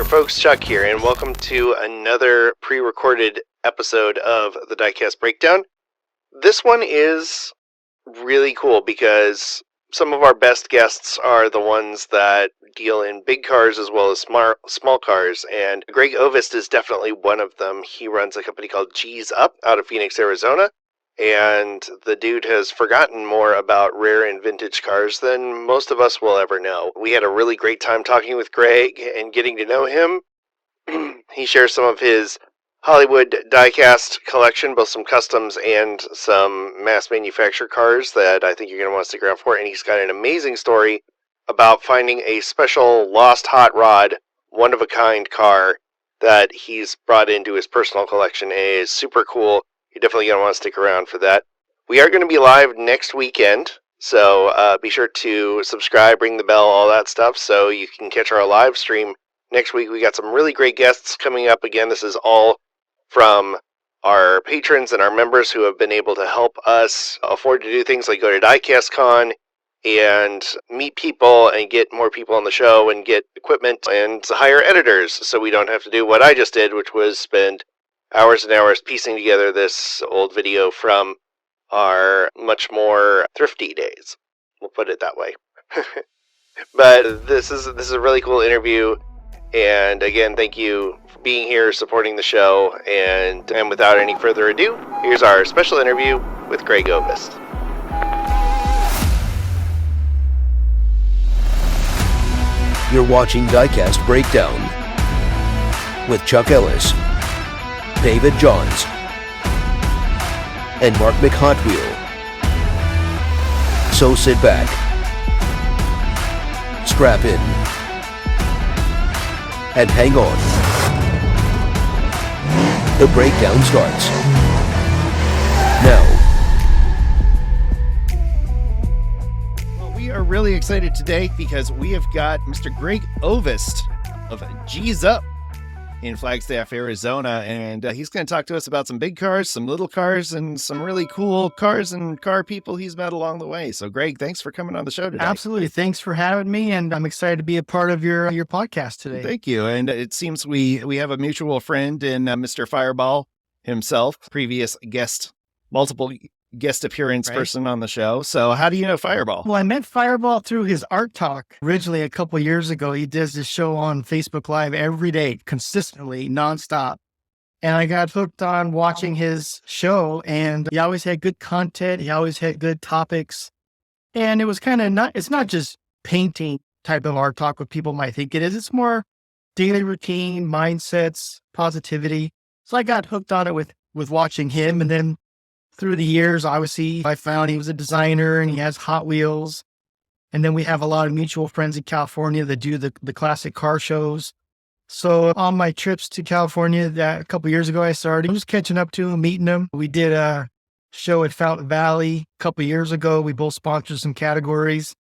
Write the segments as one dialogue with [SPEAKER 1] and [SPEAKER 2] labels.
[SPEAKER 1] there, folks. Chuck here, and welcome to another pre-recorded episode of the Diecast Breakdown. This one is really cool because some of our best guests are the ones that deal in big cars as well as small cars, and Gregg Ovist is definitely one of them. He runs a company called Geezup out of Phoenix, Arizona, and the dude has forgotten more about rare and vintage cars than most of us will ever know. We had a really great time talking with Greg and getting to know him. He shares some of his Hollywood diecast collection, both some customs and some mass manufactured cars that I think you're going to want to stick around for. And he's got an amazing story about finding a special lost hot rod, one-of-a-kind car that he's brought into his personal collection. And it is super cool. You're definitely going to want to stick around for that. We are going to be live next weekend, so be sure to subscribe, ring the bell, all that stuff, so you can catch our live stream next week. We got some really great guests coming up. Again, this is all from our patrons and our members who have been able to help us afford to do things like go to DiecastCon and meet people and get more people on the show and get equipment and hire editors, so we don't have to do what I just did, which was spend hours and hours piecing together this old video from our much more thrifty days. We'll put it that way. But this is a really cool interview. And again, thank you for being here, supporting the show. And without any further ado, here's our special interview with Gregg Ovist.
[SPEAKER 2] You're watching Diecast Breakdown with Chuck Ellis, David Johns, and Mark McHotwheel. So sit back, strap in, and hang on. The breakdown starts now.
[SPEAKER 3] Well, we are really excited today because we have got Mr. Gregg Ovist of Geezup in Flagstaff, Arizona, and he's going to talk to us about some big cars, some little cars, and some really cool cars and car people he's met along the way. So, Greg, thanks for coming on the show today.
[SPEAKER 4] Absolutely. Thanks for having me, and I'm excited to be a part of your podcast today.
[SPEAKER 3] Thank you. And it seems we have a mutual friend in Mr. Fireball himself, previous guest, multiple guest appearance person on the show. So how do you know Fireball?
[SPEAKER 4] Well, I met Fireball through his art talk. Originally, a couple of years ago, he does this show on Facebook Live every day, consistently, nonstop. And I got hooked on watching his show, and he always had good content. He always had good topics. And it was kind of it's not just painting type of art talk what people might think it is. It's more daily routine, mindsets, positivity. So I got hooked on it with watching him. And then through the years, obviously, I found he was a designer and he has Hot Wheels. And then we have a lot of mutual friends in California that do the classic car shows. So on my trips to California that a couple years ago, I started just catching up to him, meeting him. We did a show at Fountain Valley a couple years ago. We both sponsored some categories.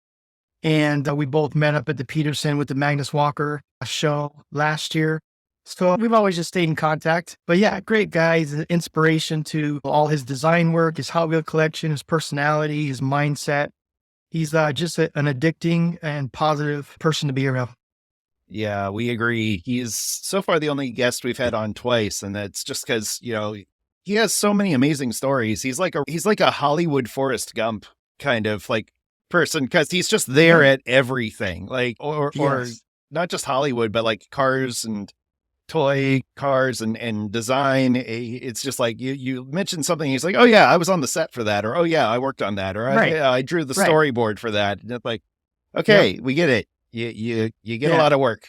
[SPEAKER 4] And we both met up at the Peterson with the Magnus Walker show last year. So we've always just stayed in contact. But yeah, great guy. He's an inspiration to all his design work, his Hot Wheel collection, his personality, his mindset. He's just an addicting and positive person to be around.
[SPEAKER 3] Yeah, we agree. He's so far the only guest we've had on twice. And that's just because, he has so many amazing stories. He's like a Hollywood Forrest Gump kind of like person, because he's just there at everything. Like, or not just Hollywood, but like cars and toy cars and design. It's just like you mentioned something, he's like, oh yeah, I was on the set for that, or oh yeah, I worked on that, or I drew the storyboard for that. And it's like, okay, we get it. You get a lot of work.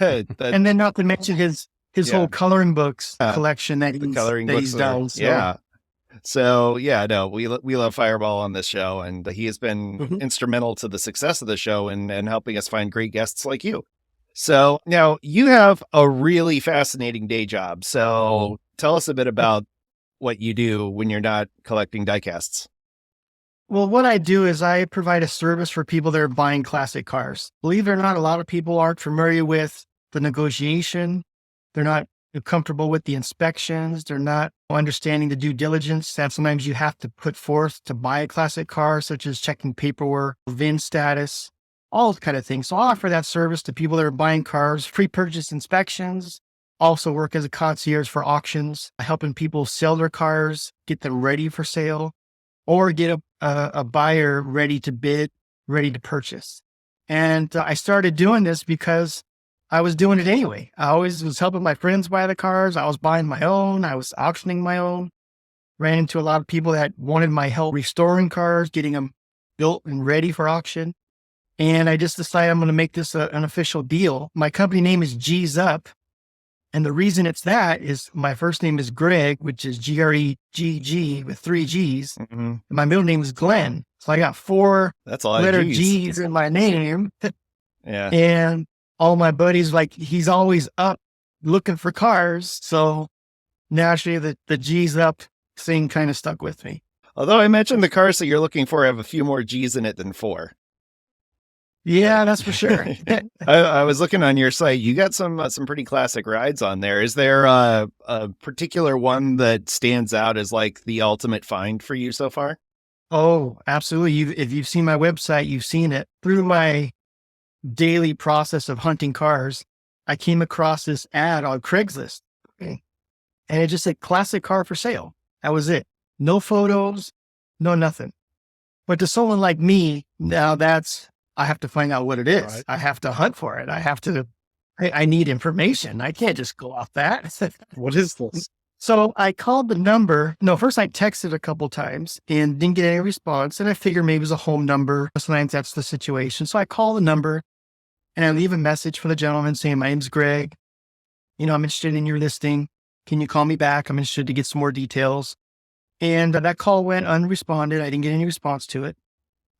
[SPEAKER 4] And then not to mention his whole coloring books collection that he's done. So.
[SPEAKER 3] Yeah. So we love Fireball on this show, and he has been instrumental to the success of the show and helping us find great guests like you. So now you have a really fascinating day job. So tell us a bit about what you do when you're not collecting diecasts.
[SPEAKER 4] Well, what I do is I provide a service for people that are buying classic cars. Believe it or not, a lot of people aren't familiar with the negotiation. They're not comfortable with the inspections. They're not understanding the due diligence that sometimes you have to put forth to buy a classic car, such as checking paperwork, VIN status. all kind of things. So I offer that service to people that are buying cars, pre-purchase inspections, also work as a concierge for auctions, helping people sell their cars, get them ready for sale, or get a buyer ready to bid, ready to purchase. And I started doing this because I was doing it anyway. I always was helping my friends buy the cars. I was buying my own. I was auctioning my own. Ran into a lot of people that wanted my help restoring cars, getting them built and ready for auction. And I just decided I'm going to make this an official deal. My company name is Geezup. And the reason it's that is my first name is Gregg, which is Greggg with 3 G's.
[SPEAKER 3] Mm-hmm.
[SPEAKER 4] And my middle name is Glenn. So I got 4
[SPEAKER 3] That's a lot
[SPEAKER 4] letter
[SPEAKER 3] of
[SPEAKER 4] G's in my name.
[SPEAKER 3] Yeah.
[SPEAKER 4] And all my buddies, like, he's always up looking for cars. So naturally the G's up thing kind of stuck with me.
[SPEAKER 3] Although I imagine the cars that you're looking for have a few more G's in it than 4.
[SPEAKER 4] Yeah, that's for sure.
[SPEAKER 3] I was looking on your site. You got some pretty classic rides on there. Is there a particular one that stands out as like the ultimate find for you so far?
[SPEAKER 4] Oh, absolutely. If you've seen my website, you've seen it. Through my daily process of hunting cars, I came across this ad on Craigslist. Okay. And it just said classic car for sale. That was it. No photos, no nothing. But to someone like me, now I have to find out what it is. Right. I have to hunt for it. I need information. I can't just go off that.
[SPEAKER 3] What is this?
[SPEAKER 4] So I called the number. No, first I texted a couple times and didn't get any response. And I figured maybe it was a home number. Sometimes that's the situation. So I call the number and I leave a message for the gentleman saying, my name's Gregg. I'm interested in your listing. Can you call me back? I'm interested to get some more details. And that call went unresponded. I didn't get any response to it.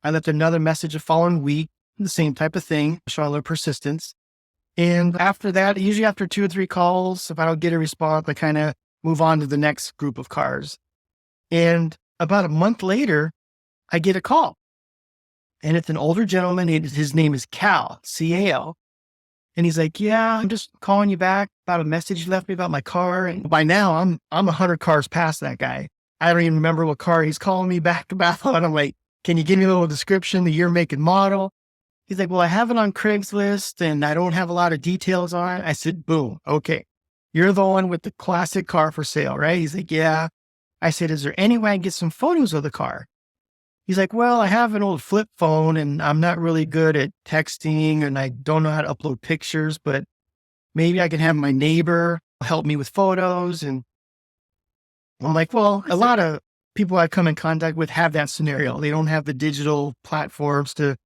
[SPEAKER 4] I left another message the following week, the same type of thing, show a little persistence. And after that, usually after 2 or 3 calls, if I don't get a response, I kind of move on to the next group of cars. And about a month later, I get a call. And it's an older gentleman. His name is Cal, C-A-L. And he's like, yeah, I'm just calling you back about a message you left me about my car. And by now, I'm 100 cars past that guy. I don't even remember what car he's calling me back about. And I'm like, can you give me a little description, the year, make, and model? He's like, well, I have it on Craigslist and I don't have a lot of details on it. I said, boom. Okay. You're the one with the classic car for sale, right? He's like, yeah. I said, is there any way I can get some photos of the car? He's like, well, I have an old flip phone and I'm not really good at texting and I don't know how to upload pictures, but maybe I can have my neighbor help me with photos. And I'm like, well, a lot of people I come in contact with have that scenario. They don't have the digital platforms to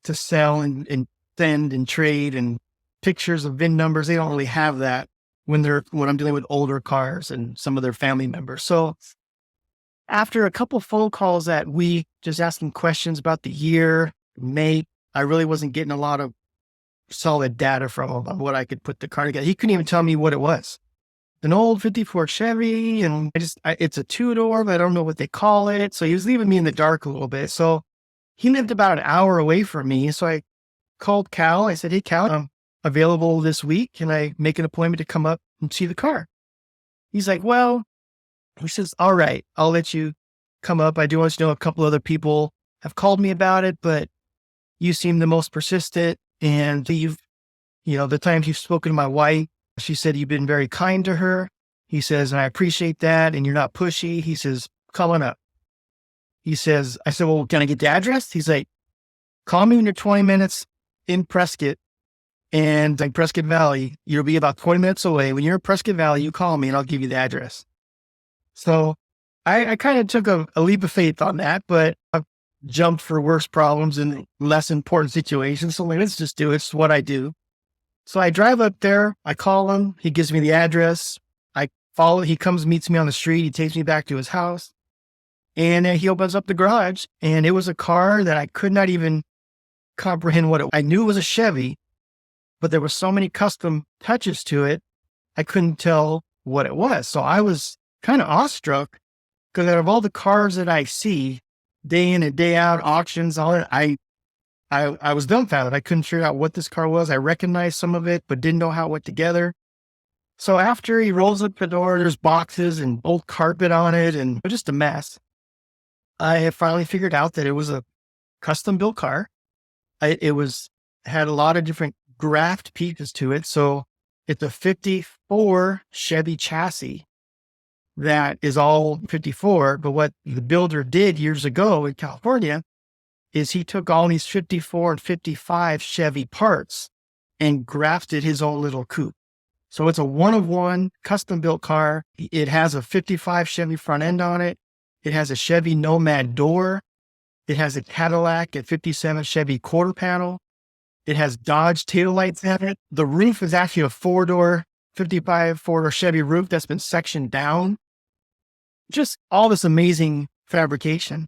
[SPEAKER 4] sell and send and trade and pictures of VIN numbers. They don't really have that when I'm dealing with older cars and some of their family members. So after a couple phone calls that week, just asking questions about the year, make, I really wasn't getting a lot of solid data from him on what I could put the car together. He couldn't even tell me what it was. An old 54 Chevy, and it's a 2-door, but I don't know what they call it. So he was leaving me in the dark a little bit. So he lived about an hour away from me. So I called Cal. I said, hey, Cal, I'm available this week. Can I make an appointment to come up and see the car? He's like, well, he says, all right, I'll let you come up. I do want you to know a couple other people have called me about it, but you seem the most persistent. And the times you've spoken to my wife, she said, you've been very kind to her. He says, and I appreciate that. And you're not pushy. He says, come on up. He says, I said, well, can I get the address? He's like, call me when you're 20 minutes in Prescott and like Prescott Valley. You'll be about 20 minutes away. When you're in Prescott Valley, you call me and I'll give you the address. So I kind of took a leap of faith on that, but I've jumped for worse problems in less important situations. So like, let's just do it. It's what I do. So I drive up there, I call him, he gives me the address, I follow, he comes, meets me on the street, he takes me back to his house, and he opens up the garage, and it was a car that I could not even comprehend what I knew it was a Chevy, but there were so many custom touches to it, I couldn't tell what it was. So I was kind of awestruck, because out of all the cars that I see, day in and day out, auctions, all that, I was dumbfounded. I couldn't figure out what this car was. I recognized some of it, but didn't know how it went together. So after he rolls up the door, there's boxes and old carpet on it and just a mess. I have finally figured out that it was a custom built car. It was had a lot of different graft pieces to it. So it's a 54 Chevy chassis that is all 54. But what the builder did years ago in California is he took all these 54 and 55 Chevy parts and grafted his own little coupe. So it's a one-of-one custom built car. It has a 55 Chevy front end on it. It has a Chevy Nomad door. It has a Cadillac at 57 Chevy quarter panel. It has Dodge taillights in it. The roof is actually a 4-door, 55 4-door Chevy roof that's been sectioned down. Just all this amazing fabrication.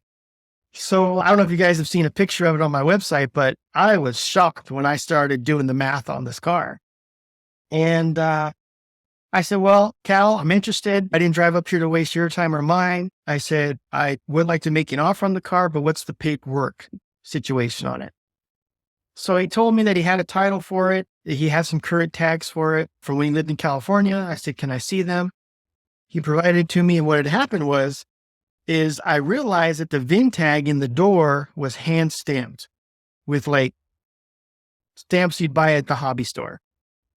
[SPEAKER 4] So I don't know if you guys have seen a picture of it on my website, but I was shocked when I started doing the math on this car. And I said, well, Cal, I'm interested. I didn't drive up here to waste your time or mine. I said, I would like to make an offer on the car, but what's the paperwork situation on it? So he told me that he had a title for it. He had some current tags for it from when he lived in California. I said, can I see them? He provided it to me. And what had happened is I realized that the VIN tag in the door was hand stamped with like stamps you'd buy at the hobby store.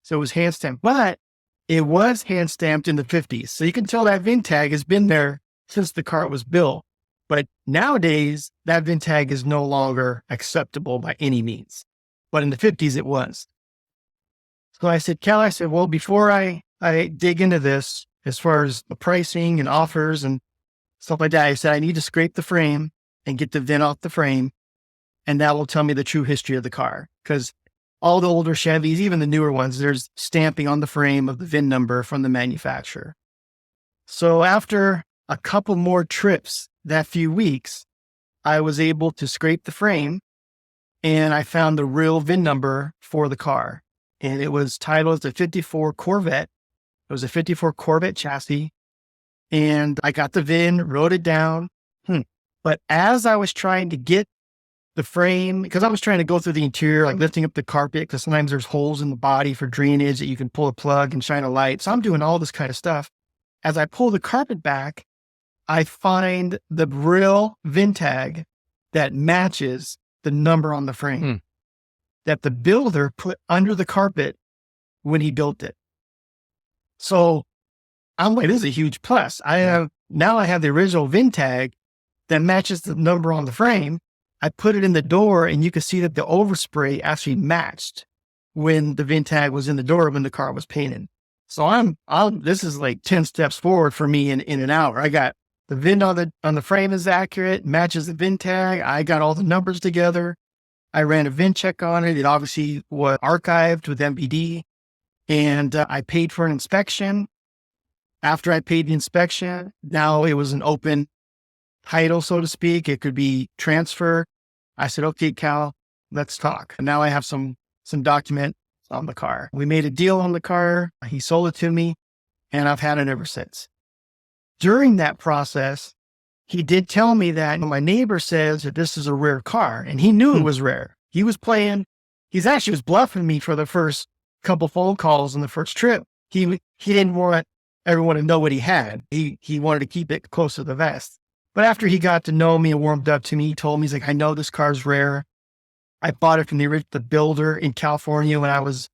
[SPEAKER 4] So it was hand stamped, but it was hand stamped in the 50s. So you can tell that VIN tag has been there since the car was built. But nowadays, that VIN tag is no longer acceptable by any means. But in the 50s, it was. So I said, Cal, well, before I dig into this, as far as the pricing and offers and stuff like that, I said, I need to scrape the frame and get the VIN off the frame. And that will tell me the true history of the car. Because all the older Chevys, even the newer ones, there's stamping on the frame of the VIN number from the manufacturer. So after a couple more trips that few weeks, I was able to scrape the frame and I found the real VIN number for the car. And it was titled as a 54 Corvette. It was a 54 Corvette chassis. And I got the VIN, wrote it down. But as I was trying to get the frame, because I was trying to go through the interior, like lifting up the carpet, because sometimes there's holes in the body for drainage that you can pull a plug and shine a light. So I'm doing all this kind of stuff. As I pull the carpet back, I find the real VIN tag that matches the number on the frame that the builder put under the carpet when he built it. So I'm like, this is a huge plus. I have the original VIN tag that matches the number on the frame. I put it in the door and you could see that the overspray actually matched when the VIN tag was in the door when the car was painted. So this is like 10 steps forward for me in an hour. I got the VIN on the frame is accurate, matches the VIN tag. I got all the numbers together. I ran a VIN check on it. It obviously was archived with MBD and I paid for an inspection. After I paid the inspection, now it was an open title, so to speak. It could be transferred. I said, okay, Cal, let's talk. And now I have some document on the car. We made a deal on the car. He sold it to me and I've had it ever since. During that process, he did tell me that my neighbor says that this is a rare car and he knew it was rare. He was actually was bluffing me for the first couple phone calls on the first trip. He didn't want everyone to know what he had. He wanted to keep it close to the vest. But after he got to know me and warmed up to me, he told me, he's like, I know this car's rare. I bought it from the builder in California when I was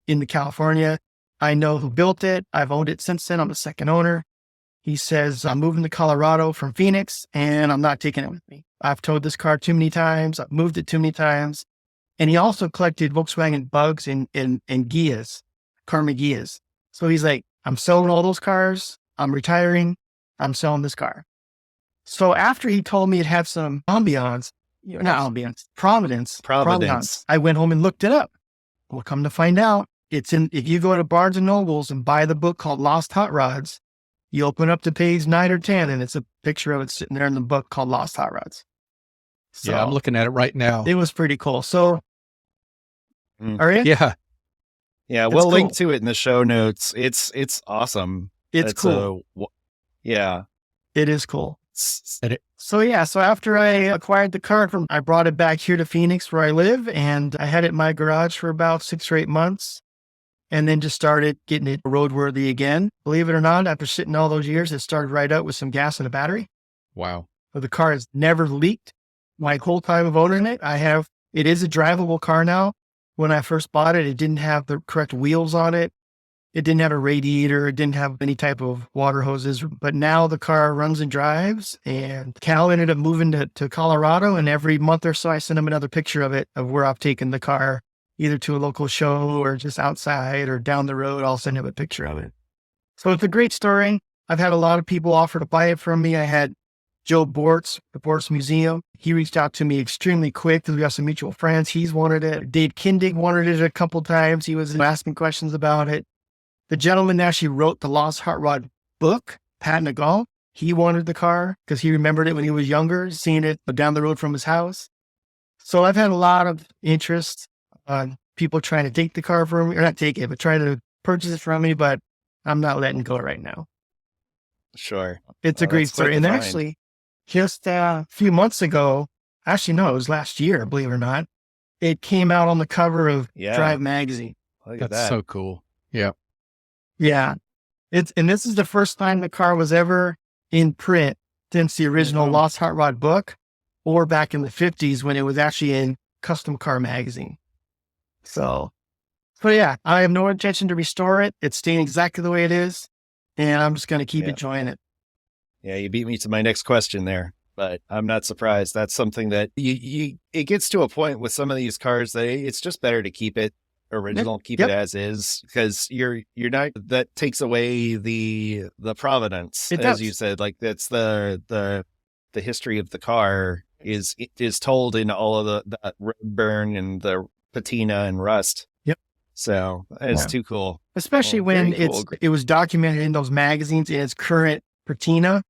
[SPEAKER 4] in California. I know who built it. I've owned it since then. I'm the second owner. He says, I'm moving to Colorado from Phoenix and I'm not taking it with me. I've towed this car too many times. I've moved it too many times. And he also collected Volkswagen Bugs and Gias, Karma Gias. So he's like, I'm selling all those cars. I'm retiring. I'm selling this car. So after he told me it had some Providence. I went home and looked it up. Well, come to find out, if you go to Barnes and Nobles and buy the book called Lost Hot Rods, you open up to page 9 or 10 and it's a picture of it sitting there in the book called Lost Hot Rods. So
[SPEAKER 5] yeah, I'm looking at it right now.
[SPEAKER 4] It was pretty cool. So, are you?
[SPEAKER 5] Yeah.
[SPEAKER 3] Yeah, we'll link to it in the show notes. It's awesome.
[SPEAKER 4] It's cool.
[SPEAKER 3] Yeah.
[SPEAKER 4] It is cool. So after I acquired the car I brought it back here to Phoenix where I live and I had it in my garage for about 6 or 8 months and then just started getting it roadworthy again. Believe it or not, after sitting all those years, it started right out with some gas in the battery.
[SPEAKER 5] Wow.
[SPEAKER 4] So the car has never leaked my whole time of owning it. It is a drivable car now. when I first bought it, it didn't have the correct wheels on it. It didn't have a radiator. It didn't have any type of water hoses. But now the car runs and drives. And Cal ended up moving to Colorado. And every month or so, I send him another picture of it, of where I've taken the car, either to a local show or just outside or down the road. I'll send him a picture of it. So it's a great story. I've had a lot of people offer to buy it from me. I had Joe Bortz, the Bortz Museum. He reached out to me extremely quick because we got some mutual friends. He's wanted it. Dave Kindig wanted it a couple times. He was asking questions about it. The gentleman actually wrote the Lost Hot Rod book, Pat Nagal. He wanted the car because he remembered it when he was younger, seeing it down the road from his house. So I've had a lot of interest on people trying to take the car from me, or not take it, but trying to purchase it from me, but I'm not letting go right now.
[SPEAKER 3] Sure.
[SPEAKER 4] It's a great story. And actually, just a few months ago, actually, no, it was last year, believe it or not, it came out on the cover of Drive Magazine.
[SPEAKER 3] Look at
[SPEAKER 5] That's
[SPEAKER 3] that.
[SPEAKER 5] so cool. Yeah.
[SPEAKER 4] Yeah. And this is the first time the car was ever in print since the original Lost Hot Rod book, or back in the 50s when it was actually in Custom Car Magazine. So yeah, I have no intention to restore it. It's staying exactly the way it is, and I'm just going to keep enjoying it.
[SPEAKER 3] Yeah, you beat me to my next question there, but I'm not surprised. That's something that it gets to a point with some of these cars that it's just better to keep it original, keep it as is, because you're not, that takes away the provenance, as you said. Like, that's the history of the car is told in all of the road burn and the patina and rust.
[SPEAKER 4] Yep.
[SPEAKER 3] So it's too cool.
[SPEAKER 4] Especially when it was documented in those magazines in its current patina.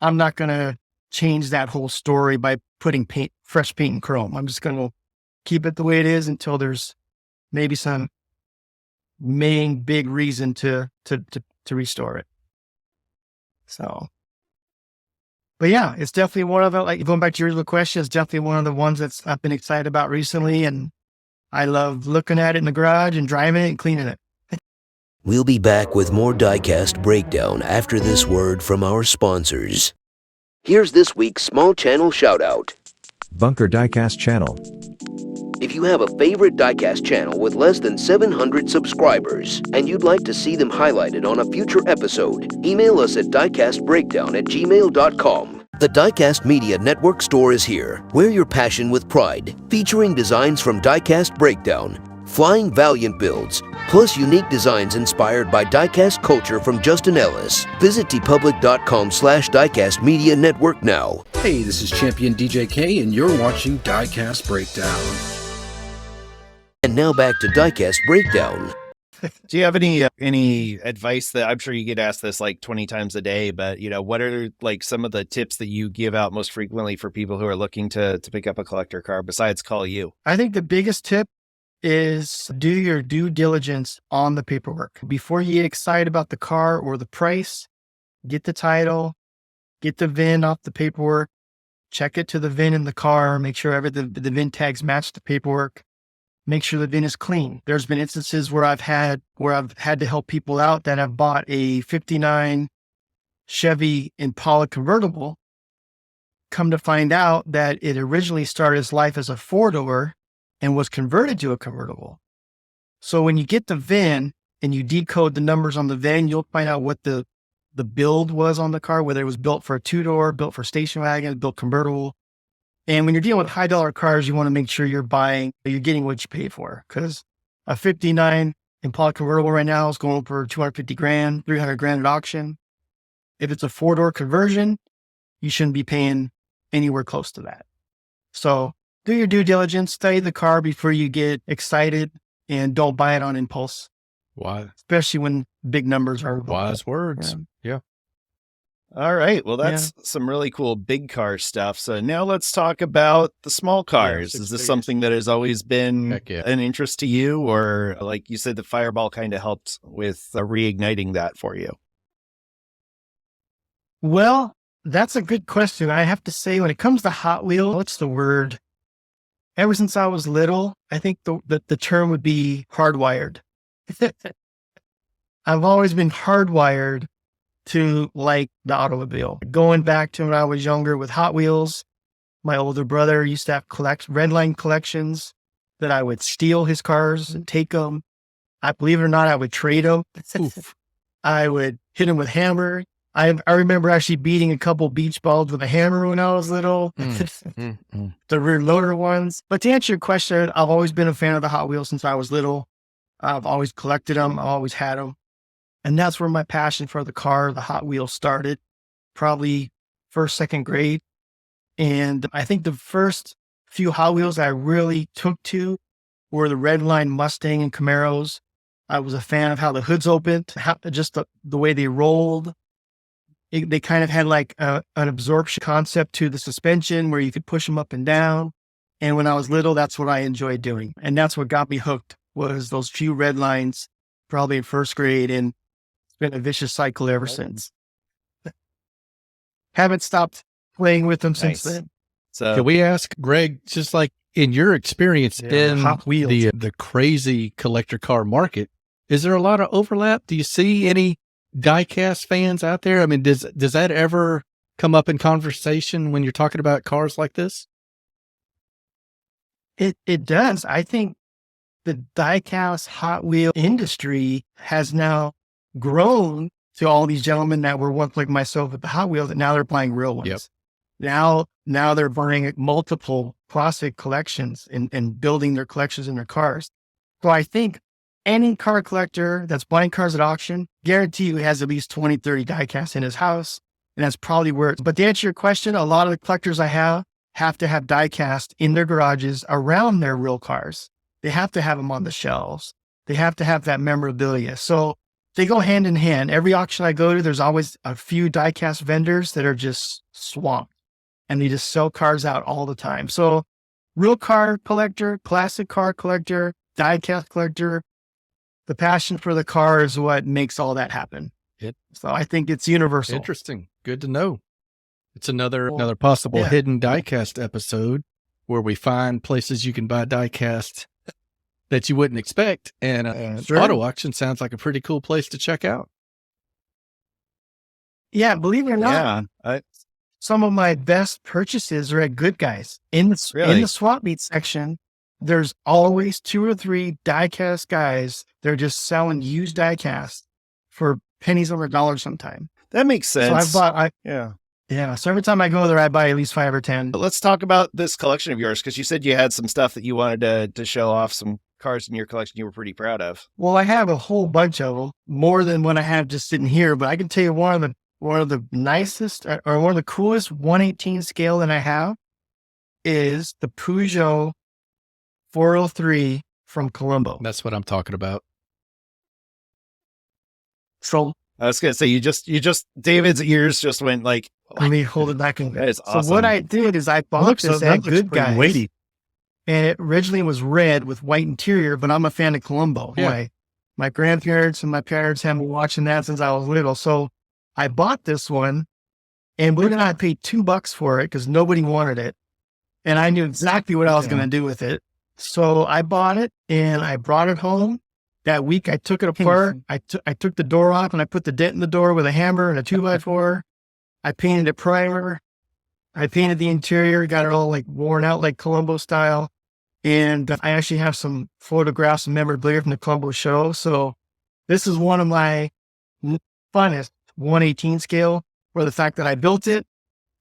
[SPEAKER 4] I'm not going to change that whole story by putting fresh paint and chrome. I'm just going to keep it the way it is until there's maybe some main big reason to restore it. So, but yeah, it's definitely one of the, like, going back to your original question, it's definitely one of the ones that's I've been excited about recently, and I love looking at it in the garage and driving it and cleaning it.
[SPEAKER 2] We'll be back with more Diecast Breakdown after this word from our sponsors. Here's this week's small channel shoutout.
[SPEAKER 6] Bunker Diecast Channel.
[SPEAKER 2] If you have a favorite Diecast channel with less than 700 subscribers and you'd like to see them highlighted on a future episode, email us at diecastbreakdown@gmail.com. The Diecast Media Network store is here. Wear your passion with pride, featuring designs from Diecast Breakdown, flying Valiant builds, plus unique designs inspired by diecast culture from Justin Ellis. Visit tpublic.com/Diecast Media Network now.
[SPEAKER 7] Hey, this is Champion DJK, and you're watching Diecast Breakdown.
[SPEAKER 2] And now back to Diecast Breakdown.
[SPEAKER 3] Do you have any advice that, I'm sure you get asked this like 20 times a day, but what are like some of the tips that you give out most frequently for people who are looking to pick up a collector car besides call you?
[SPEAKER 4] I think the biggest tip is do your due diligence on the paperwork. Before you get excited about the car or the price, get the title, get the VIN off the paperwork, check it to the VIN in the car, make sure the VIN tags match the paperwork, make sure the VIN is clean. There's been instances where I've had to help people out that have bought a 59 Chevy Impala convertible, come to find out that it originally started its life as a four-door and was converted to a convertible. So when you get the VIN and you decode the numbers on the VIN, you'll find out what the build was on the car, whether it was built for a two-door, built for station wagon, built convertible. And when you're dealing with high dollar cars, you want to make sure you're getting what you pay for. Because a 59 Impala convertible right now is going for $250,000, $300,000 at auction. If it's a four-door conversion, you shouldn't be paying anywhere close to that. So do your due diligence, study the car before you get excited, and don't buy it on impulse.
[SPEAKER 5] Why?
[SPEAKER 4] Especially when big numbers are involved.
[SPEAKER 5] Wise words. Yeah.
[SPEAKER 3] All right. Well, that's some really cool big car stuff. So now let's talk about the small cars. Is this something that has always been an interest to you, or like you said, the Fireball kind of helped with reigniting that for you?
[SPEAKER 4] Well, that's a good question. I have to say, when it comes to Hot Wheels, what's the word? Ever since I was little, I think the term would be hardwired. I've always been hardwired to like the automobile. Going back to when I was younger with Hot Wheels, my older brother used to have redline collections. that I would steal his cars and take them. I believe it or not, I would trade them. I would hit him with hammer. I remember actually beating a couple beach balls with a hammer when I was little. The rear loader ones. But to answer your question, I've always been a fan of the Hot Wheels since I was little. I've always collected them. I've always had them. And that's where my passion for the car, the Hot Wheels, started. Probably first, second grade. And I think the first few Hot Wheels I really took to were the Redline Mustang and Camaros. I was a fan of how the hoods opened, just the way they rolled. They kind of had like an absorption concept to the suspension where you could push them up and down. And when I was little, that's what I enjoyed doing. And that's what got me hooked, was those few red lines, probably in first grade. And it's been a vicious cycle ever since. Haven't stopped playing with them since then.
[SPEAKER 5] So can we ask Greg, just like in your experience in
[SPEAKER 4] Hot Wheels,
[SPEAKER 5] the crazy collector car market, is there a lot of overlap? Do you see any diecast fans out there? I mean, does that ever come up in conversation when you're talking about cars like this?
[SPEAKER 4] It does. I think the diecast Hot Wheel industry has now grown to all these gentlemen that were once like myself at the Hot Wheels, and now they're buying real ones. Yep. Now they're buying multiple classic collections and building their collections in their cars. So I think any car collector that's buying cars at auction, guarantee you has at least 20, 30 diecasts in his house. And that's probably where but to answer your question, a lot of the collectors I have to have diecast in their garages around their real cars. They have to have them on the shelves. They have to have that memorabilia. So they go hand in hand. Every auction I go to, there's always a few diecast vendors that are just swamped and they just sell cars out all the time. So real car collector, classic car collector, diecast collector, the passion for the car is what makes all that happen. So I think it's universal.
[SPEAKER 5] Interesting. Good to know. It's another possible hidden diecast episode where we find places you can buy diecast that you wouldn't expect. And auto auction sounds like a pretty cool place to check out.
[SPEAKER 4] Yeah, believe it or not. Some of my best purchases are at Good Guys. In the swap meet section, there's always 2 or 3 diecast guys. They're just selling used diecast for pennies on the dollar sometime.
[SPEAKER 3] That makes sense.
[SPEAKER 4] So so every time I go there, I buy at least 5 or 10.
[SPEAKER 3] But let's talk about this collection of yours, because you said you had some stuff that you wanted to show off, some cars in your collection you were pretty proud of.
[SPEAKER 4] Well, I have a whole bunch of them, more than what I have just sitting here. But I can tell you one of the nicest or one of the coolest 1/18 scale that I have is the Peugeot 403 from Colombo.
[SPEAKER 5] That's what I'm talking about.
[SPEAKER 4] So
[SPEAKER 3] I was gonna say you just David's ears just went like.
[SPEAKER 4] Let me hold it back.
[SPEAKER 3] That is awesome.
[SPEAKER 4] So what I did is I bought this at Good Guys, weighty. And it originally was red with white interior, but I'm a fan of Colombo. Yeah. My grandparents and my parents have been watching that since I was little. So I bought this one, and believe it or not, I paid $2 for it because nobody wanted it. And I knew exactly what I was going to do with it. So I bought it and I brought it home. That week I took it apart. I took the door off and I put the dent in the door with a hammer and a 2x4. I painted it primer. I painted the interior, got it all like worn out like Colombo style. And I actually have some photographs and memorabilia from the Colombo show. So this is one of my funnest 1/18 scale, for the fact that I built it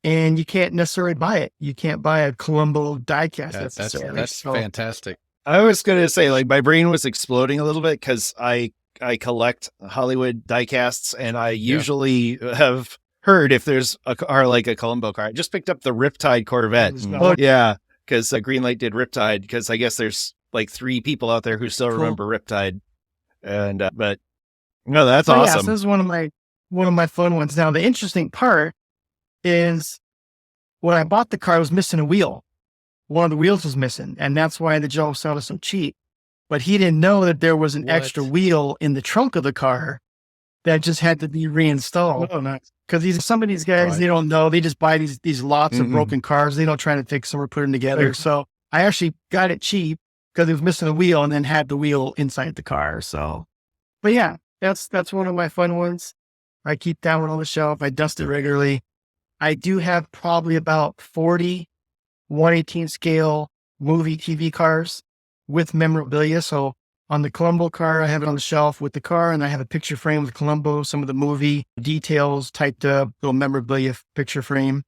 [SPEAKER 4] and you can't necessarily buy it. You can't buy a Colombo diecast.
[SPEAKER 5] That's fantastic.
[SPEAKER 3] I was going to say, like, my brain was exploding a little bit because I collect Hollywood diecasts, and I usually have heard if there's a car like a Colombo car. I just picked up the Riptide Corvette. Because Greenlight did Riptide, because I guess there's like 3 people out there who still remember Riptide. And but no, that's awesome.
[SPEAKER 4] Yes, this is one of my fun ones. Now, the interesting part is when I bought the car, I was missing a wheel. One of the wheels was missing, and that's why the Joe sold us so cheap. But he didn't know that there was an extra wheel in the trunk of the car that just had to be reinstalled. Oh, nice. Because some of these guys, they don't know. They just buy these lots of broken cars. They don't try to fix them or put them together. Right. So I actually got it cheap because it was missing a wheel and then had the wheel inside the car. So, but yeah, that's one of my fun ones. I keep that one on the shelf. I dust it regularly. I do have probably about 40 1/18 scale movie TV cars. with memorabilia. So on the Columbo car, I have it on the shelf with the car, and I have a picture frame with Columbo, some of the movie details typed up, little memorabilia picture frame.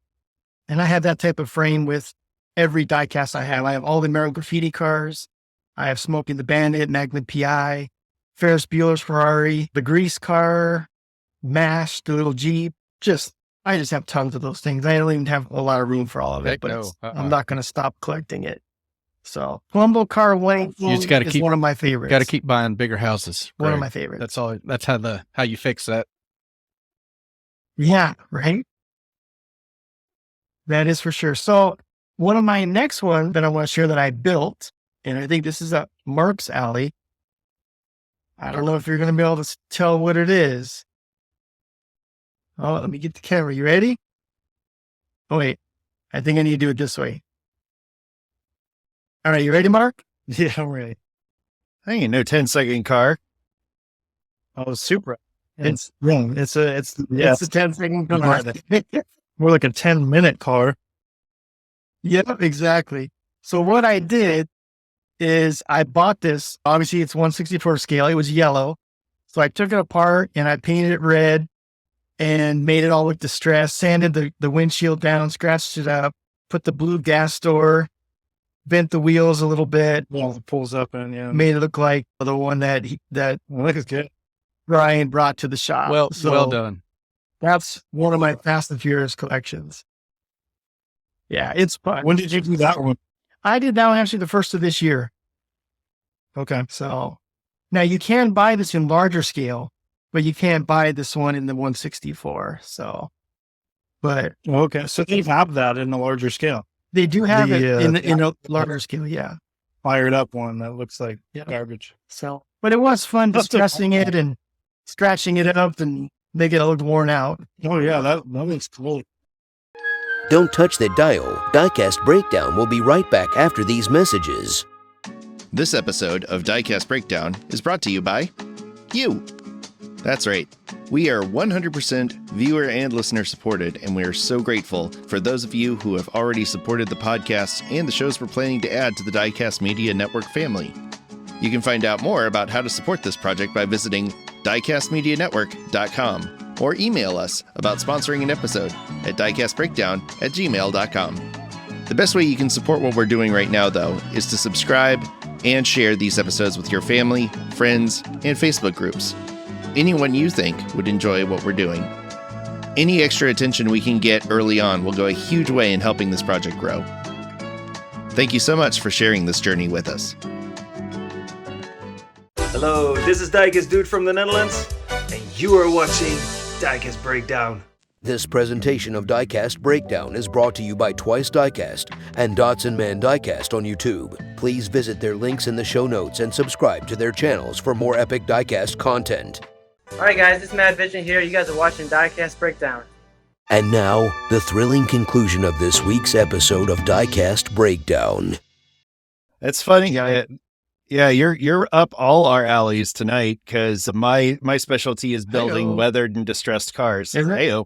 [SPEAKER 4] And I have that type of frame with every diecast I have. I have all the American Graffiti cars. I have Smokey the Bandit, Magnum PI, Ferris Bueller's Ferrari, the Grease car, MASH, the little Jeep. I just have tons of those things. I don't even have a lot of room for all of it, but I'm not going to stop collecting it. So Columbo car length is one of my favorites.
[SPEAKER 5] Got to keep buying bigger houses.
[SPEAKER 4] One of my favorites.
[SPEAKER 5] That's all. That's how you fix that.
[SPEAKER 4] Yeah, right. That is for sure. So one of my next one that I want to share that I built, and I think this is up Mark's alley. I don't know if you're going to be able to tell what it is. Oh, let me get the camera. You ready? Oh, wait. I think I need to do it this way. All right. You ready, Mark?
[SPEAKER 3] Yeah, I'm ready. I ain't no 10-second car.
[SPEAKER 4] Oh, super.
[SPEAKER 3] It's a
[SPEAKER 4] 10-second car.
[SPEAKER 3] More like a 10-minute car.
[SPEAKER 4] Yep, exactly. So what I did is I bought this. Obviously, it's 1/64 scale. It was yellow. So I took it apart and I painted it red and made it all look distressed, sanded the windshield down, scratched it up, put the blue gas door, bent the wheels a little bit.
[SPEAKER 3] Well, it pulls up and
[SPEAKER 4] made it look like the one that
[SPEAKER 3] look is good.
[SPEAKER 4] Brian brought to the shop.
[SPEAKER 5] Well done.
[SPEAKER 4] That's one of my Fast and Furious collections. Yeah, it's fun.
[SPEAKER 3] When did you do that one?
[SPEAKER 4] I did that one actually the first of this year.
[SPEAKER 3] Okay.
[SPEAKER 4] So now you can buy this in larger scale, but you can't buy this one in the 1/64. So, but
[SPEAKER 3] okay. So they have that in a larger scale.
[SPEAKER 4] They do have it in a larger scale. Yeah.
[SPEAKER 3] Fired up one that looks like garbage.
[SPEAKER 4] So, but it was fun distressing it and scratching it up and make it look worn out.
[SPEAKER 3] Oh yeah. That looks cool.
[SPEAKER 2] Don't touch that dial. Diecast Breakdown will be right back after these messages.
[SPEAKER 1] This episode of Diecast Breakdown is brought to you by you. That's right. We are 100% viewer and listener supported, and we are so grateful for those of you who have already supported the podcast and the shows we're planning to add to the Diecast Media Network family. You can find out more about how to support this project by visiting diecastmedianetwork.com or email us about sponsoring an episode at diecastbreakdown@gmail.com. The best way you can support what we're doing right now, though, is to subscribe and share these episodes with your family, friends, and Facebook groups. Anyone you think would enjoy what we're doing. Any extra attention we can get early on will go a huge way in helping this project grow. Thank you so much for sharing this journey with us.
[SPEAKER 8] Hello, this is Diecast Dude from the Netherlands, and you are watching Diecast Breakdown.
[SPEAKER 2] This presentation of Diecast Breakdown is brought to you by Twice Diecast and Dotson Man Diecast on YouTube. Please visit their links in the show notes and subscribe to their channels for more epic Diecast content.
[SPEAKER 9] Alright guys, it's Mad Vision here. You guys are watching Diecast Breakdown.
[SPEAKER 2] And now, the thrilling conclusion of this week's episode of Diecast Breakdown.
[SPEAKER 3] It's funny, yeah, you're up all our alleys tonight because my specialty is building weathered and distressed cars.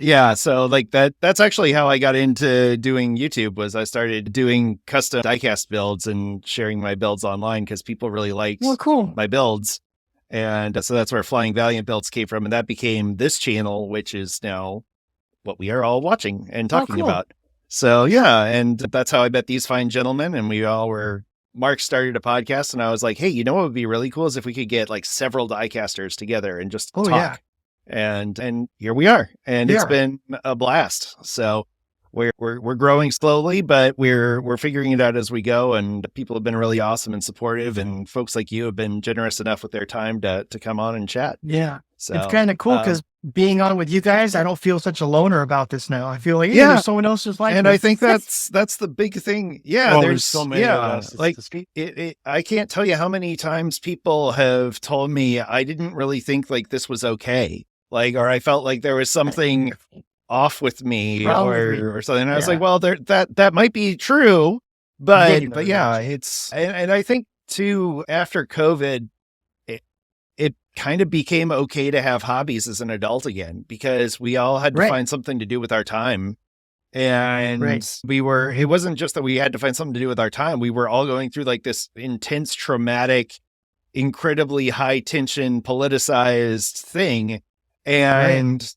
[SPEAKER 3] Yeah, so like that's actually how I got into doing YouTube. Was I started doing custom diecast builds and sharing my builds online because people really liked my builds. And so that's where Flying Valiant builds came from, and that became this channel, which is now what we are all watching and talking about. So yeah, and that's how I met these fine gentlemen, and Mark started a podcast, and I was like, hey, you know what would be really cool is if we could get like several diecasters together and just talk. Yeah. And here we are, and it's been a blast. So we're growing slowly, but we're figuring it out as we go, and people have been really awesome and supportive, and folks like you have been generous enough with their time to come on and chat.
[SPEAKER 4] Yeah. So it's kind of cool because being on with you guys, I don't feel such a loner about this now. I feel like there's someone else just like
[SPEAKER 3] and
[SPEAKER 4] me.
[SPEAKER 3] I think that's the big thing. Yeah, there's
[SPEAKER 4] so many of us.
[SPEAKER 3] Like I can't tell you how many times people have told me I didn't really think like this was okay, like, or I felt like there was something off with me or something. And I was like, well, that might be true, but yeah, it's and I think too after COVID, it kind of became okay to have hobbies as an adult again because we all had to find something to do with our time. And it wasn't just that we had to find something to do with our time. We were all going through like this intense, traumatic, incredibly high tension, politicized thing. And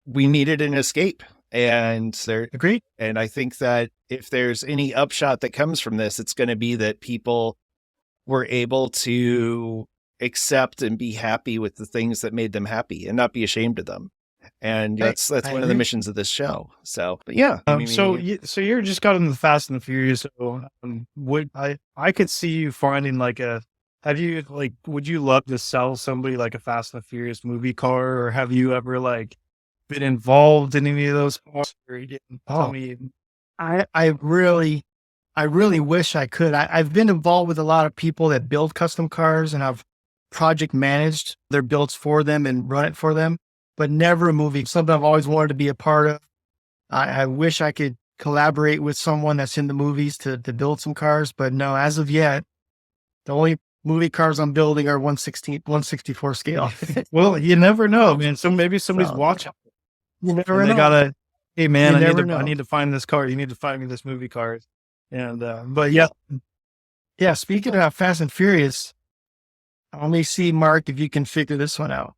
[SPEAKER 3] we needed an escape. And
[SPEAKER 4] agreed.
[SPEAKER 3] And I think that if there's any upshot that comes from this, it's going to be that people were able to accept and be happy with the things that made them happy and not be ashamed of them. And that's one of the missions of this show. So, but yeah.
[SPEAKER 10] So you're just got into the Fast and the Furious. So would I could see you finding like would you love to sell somebody like a Fast and the Furious movie car, or have you ever like been involved in any of those cars? Or you didn't tell me?
[SPEAKER 4] I really wish I could. I've been involved with a lot of people that build custom cars, and I've project managed their builds for them and run it for them, but never a movie. Something I've always wanted to be a part of. I wish I could collaborate with someone that's in the movies to build some cars, but no, as of yet, the only movie cars I'm building are 164 scale.
[SPEAKER 10] Well, you never know, man. So maybe somebody's watching.
[SPEAKER 4] You never know.
[SPEAKER 10] They gotta, hey man, I need to find this car. You need to find me this movie car. And but yeah.
[SPEAKER 4] Speaking of Fast and Furious, let me see, Mark, if you can figure this one out.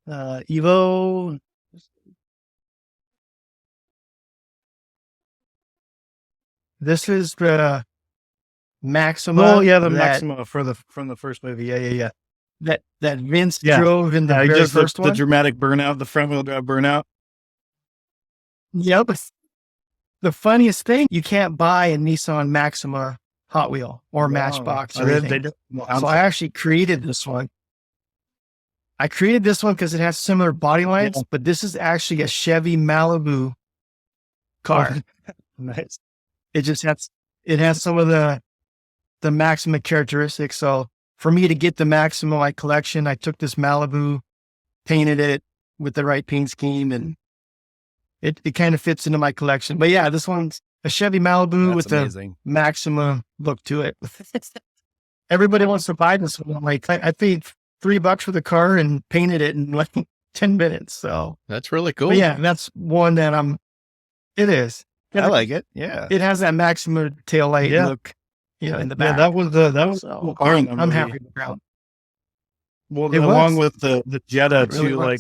[SPEAKER 4] Evo. This is the Maxima.
[SPEAKER 10] Oh yeah, the Maxima from the first movie. Yeah.
[SPEAKER 4] That Vince drove in the very first one.
[SPEAKER 10] The dramatic burnout, the front wheel drive burnout.
[SPEAKER 4] Yeah, but the funniest thing, you can't buy a Nissan Maxima Hot Wheel or Matchbox or anything. So I actually created this one. I created this one because it has similar body lines, but this is actually a Chevy Malibu car.
[SPEAKER 10] Nice.
[SPEAKER 4] It has some of the Maxima characteristics. So for me to get the Maxima my collection, I took this Malibu, painted it with the right paint scheme, and it kind of fits into my collection. But yeah, this one's a Chevy Malibu with the Maxima look to it. Everybody wants to buy this one. Like I paid $3 for the car and painted it in like 10 minutes. So
[SPEAKER 5] that's really cool.
[SPEAKER 4] But yeah, that's one that it is.
[SPEAKER 3] I like it. Yeah.
[SPEAKER 4] It has that Maxima taillight look, in the back.
[SPEAKER 10] Yeah, that was
[SPEAKER 4] so,
[SPEAKER 10] car.
[SPEAKER 4] I'm happy with that.
[SPEAKER 10] Well, along with the Jetta too, like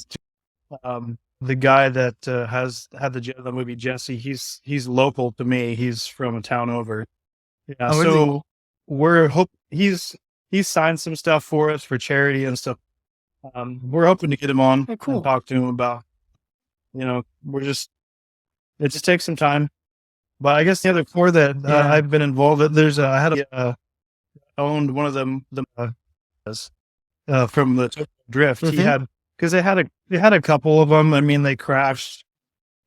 [SPEAKER 10] the guy that has had the Jetta, the movie Jesse, he's local to me. He's from a town over. Yeah. So he's signed some stuff for us for charity and stuff. We're hoping to get him on and talk to him about, it just takes some time. But I guess the other core that I've been involved with, I owned one of them, from the Drift.
[SPEAKER 4] Mm-hmm.
[SPEAKER 10] He had, because they had a couple of them. I mean, they crashed